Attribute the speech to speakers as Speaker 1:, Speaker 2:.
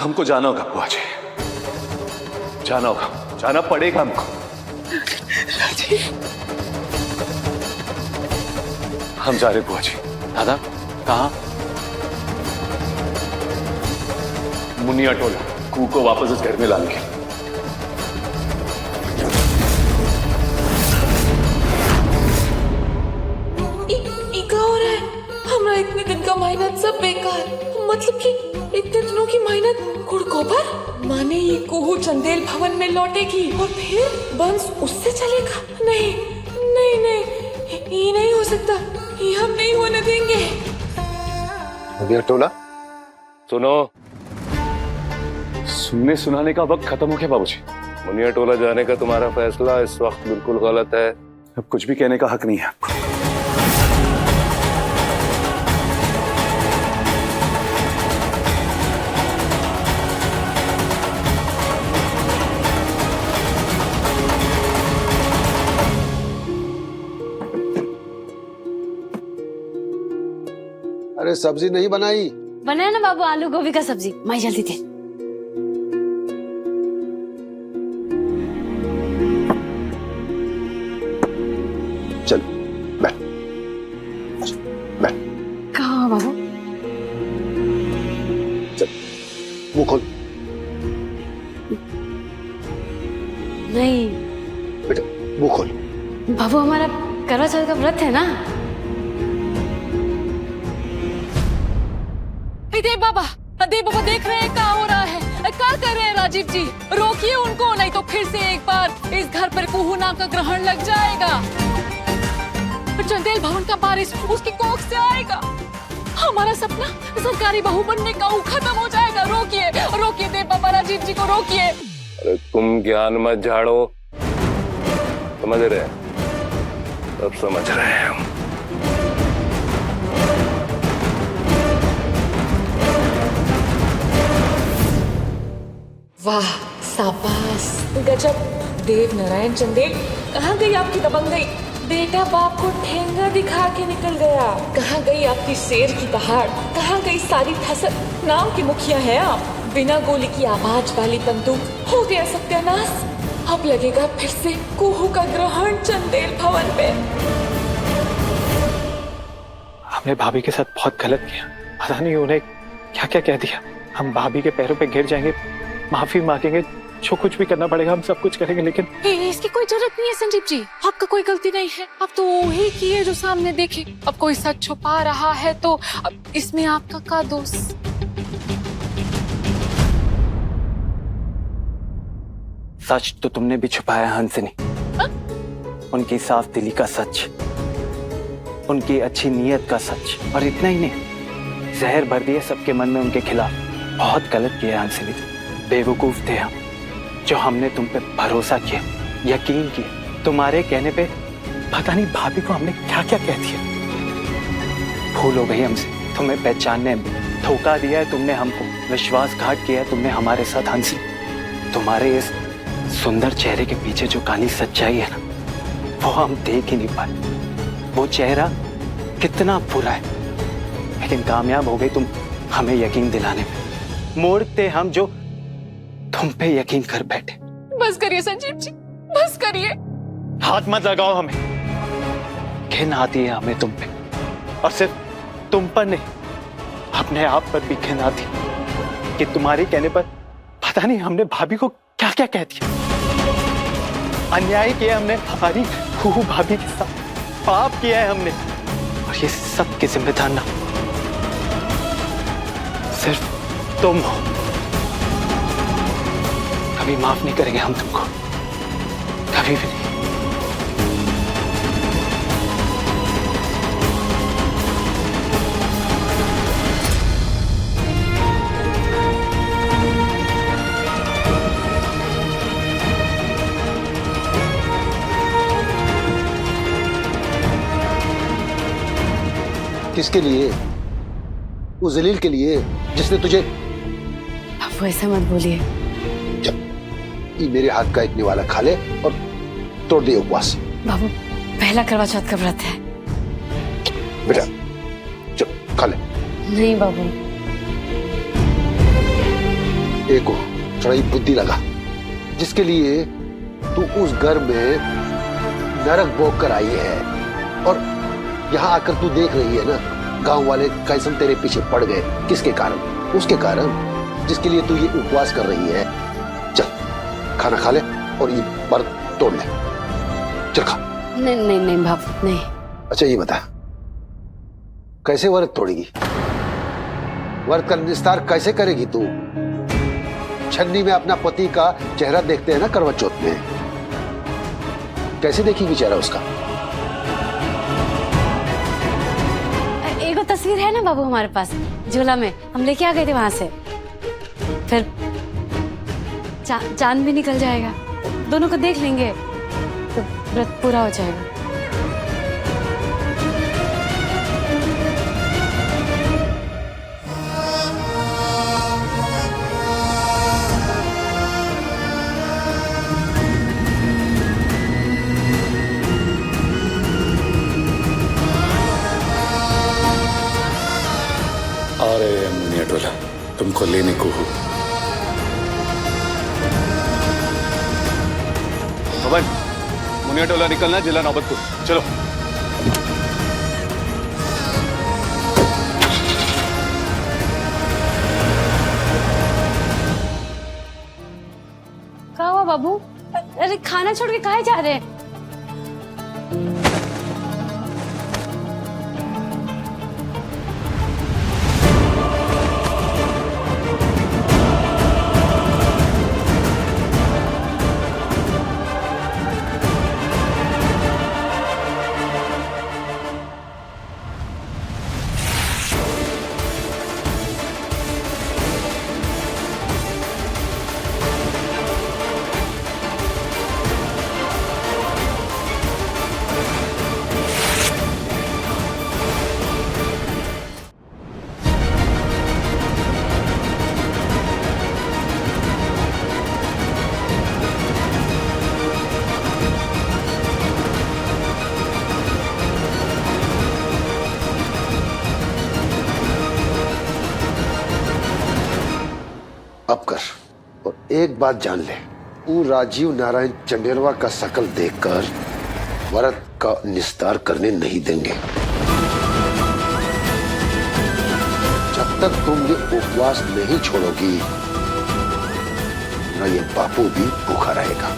Speaker 1: हमको जाना होगा बुआ जी, जाना होगा, जाना पड़ेगा हमको।
Speaker 2: राजीव,
Speaker 1: हम जा रहे बुआ जी।
Speaker 3: दादा कहाँ?
Speaker 1: मुनिया टोला, कू को वापस इस घर में लाने के लिए।
Speaker 2: हमारा इतने दिन का मेहनत सब बेकार, मतलब कि इतने दिनों की मेहनत गुड़को पर। माने ये कुहू चंदेल भवन में लौटेगी और फिर बंस उससे चलेगा? नहीं नहीं नहीं, ये नहीं हो सकता, ये हम नहीं होने देंगे।
Speaker 1: मुनिया टोला, सुनो, सुनने सुनाने का वक्त खत्म हो गया बाबूजी।
Speaker 4: मुनिया टोला जाने का तुम्हारा फैसला इस वक्त बिल्कुल गलत है।
Speaker 1: अब कुछ भी कहने का हक नहीं है आपको।
Speaker 5: अरे सब्जी नहीं बनाई?
Speaker 6: बनाया ना बाबू, आलू गोभी का सब्जी। मैं जल्दी थे।
Speaker 5: चल बैठ बैठ।
Speaker 6: कहाँ बाबू?
Speaker 5: चल मुंह खोल।
Speaker 6: नहीं
Speaker 5: बेटा मुंह खोल।
Speaker 6: बाबू, हमारा करवा चौथ का व्रत है ना।
Speaker 2: देव बाबा देख रहे हैं क्या हो रहा है, क्या कर रहे हैं राजीव जी? रोकिए उनको, नहीं तो फिर से एक बार इस घर पर कुहू नाम का ग्रहण लग जाएगा। चंदेल भवन का बारिश उसकी कोख से आएगा। हमारा सपना सरकारी बहू बनने का वो खत्म हो जाएगा। रोकिए रोकिए देव बाबा, राजीव जी को रोकिए।
Speaker 4: अरे तुम ज्ञान मत झाड़ो, समझ रहे हैं, सब समझ रहे हैं हम।
Speaker 2: वाह शाबाश, गजब। देव नारायण चंदेल, कहाँ गई आपकी दबंगई? बेटा बाप को ठेंगा दिखा के निकल गया। कहाँ गई आपकी शेर की दहाड़? कहाँ गई सारी धसर? नाम की मुखिया है आप। बिना गोली की आवाज वाली बंदूक, हो गया सत्यानाश। अब लगेगा फिर से कुहू का ग्रहण चंदेल भवन पे।
Speaker 3: हमने भाभी के साथ बहुत गलत किया, पता नहीं उन्हें क्या क्या कह दिया। हम भाभी के पैरों पे गिर जाएंगे, माफी मांगेंगे, जो कुछ भी करना पड़ेगा हम सब कुछ करेंगे, लेकिन
Speaker 2: इसकी कोई जरूरत नहीं है संजीव जी। आपका कोई गलती नहीं है, आप तो वही किए जो सामने देखे। अब कोई सच छुपा रहा है तो अब इसमें आपका क्या दोष?
Speaker 3: सच तो तुमने भी छुपाया हंसनी। उनकी साफ दिली का सच, उनकी अच्छी नीयत का सच, और इतना ही नहीं, जहर भर दिया सबके मन में उनके खिलाफ। बहुत गलत किया हंसनी, बेवकूफ थे हम, जो हमने तुम पे भरोसा किया, यकीन किया। तुम्हारे कहने पे पता नहीं भाभी को हमने क्या क्या कह दिया। भूल हो गई हमसे, तुम्हें पहचानने में धोखा दिया है तुमने हमको, विश्वासघात किया है तुमने हमारे साथ हंसी। तुम्हारे इस सुंदर चेहरे के पीछे जो काली सच्चाई है ना, वो हम देख ही नहीं पाए। वो चेहरा कितना बुरा है, लेकिन कामयाब हो गई तुम हमें यकीन दिलाने में। मोड़ते हम जो तुम पे यकीन कर बैठे।
Speaker 2: बस करिए संजीव जी, बस करिए।
Speaker 3: हाथ मत लगाओ हमें, घिन आती है हमें तुम पे, और सिर्फ तुम पर नहीं, अपने आप पर भी घिन आती कि तुम्हारे कहने पर पता नहीं हमने भाभी को क्या क्या कह दिया। अन्याय किया हमने हमारी कुहू भाभी के साथ, पाप किया है हमने, और ये सब की जिम्मेदार ना सिर्फ तुम हो। कभी माफ नहीं करेंगे हम तुमको, कभी भी नहीं।
Speaker 5: किसके लिए? उस जलील के लिए जिसने तुझे।
Speaker 6: आप ऐसा मत बोलिए।
Speaker 5: जब ये मेरे हाथ का एक निवाला खा ले और तोड़ दे उपवास।
Speaker 6: बाबू, पहला करवा चौथ का व्रत है।
Speaker 5: बेटा चल खा ले।
Speaker 6: नहीं बाबू।
Speaker 5: एक को थोड़ा ही बुद्धि लगा, जिसके लिए तू उस घर में नरक भोग कर आई है और यहाँ आकर तू देख रही है ना गांव वाले कैसे तेरे पीछे पड़ गए। किसके कारण? उसके कारण जिसके लिए तू ये उपवास कर रही है। चल खाना खा ले और ये व्रत तोड़ ले। चल खा।
Speaker 6: नहीं नहीं नहीं बाबू नहीं।
Speaker 5: अच्छा ये बता, कैसे व्रत तोड़ेगी? व्रत का निस्तार कैसे करेगी तू? छन्नी में अपना पति का चेहरा देखते हैं ना करवा चौथ में, कैसे देखेगी चेहरा उसका?
Speaker 6: एगो तस्वीर है ना बाबू हमारे पास झोला में, हम लेके आ गए थे वहां से। फिर चांद भी निकल जाएगा, दोनों को देख लेंगे तो व्रत पूरा हो जाएगा।
Speaker 7: आ रहे हैं मुनिया टोला, तुमको लेने को हूँ।
Speaker 1: पवन, मुनिया टोला निकलना जिला नौबतपुर। चलो।
Speaker 6: क्या हुआ बाबू? अरे खाना छोड़ के कहाँ जा रहे हैं?
Speaker 5: अब कर और एक बात जान ले, वो राजीव नारायण चंडेलवा का शकल देखकर व्रत का निस्तार करने नहीं देंगे। जब तक तुम ये उपवास नहीं छोड़ोगी ना ये बापू भी भूखा रहेगा।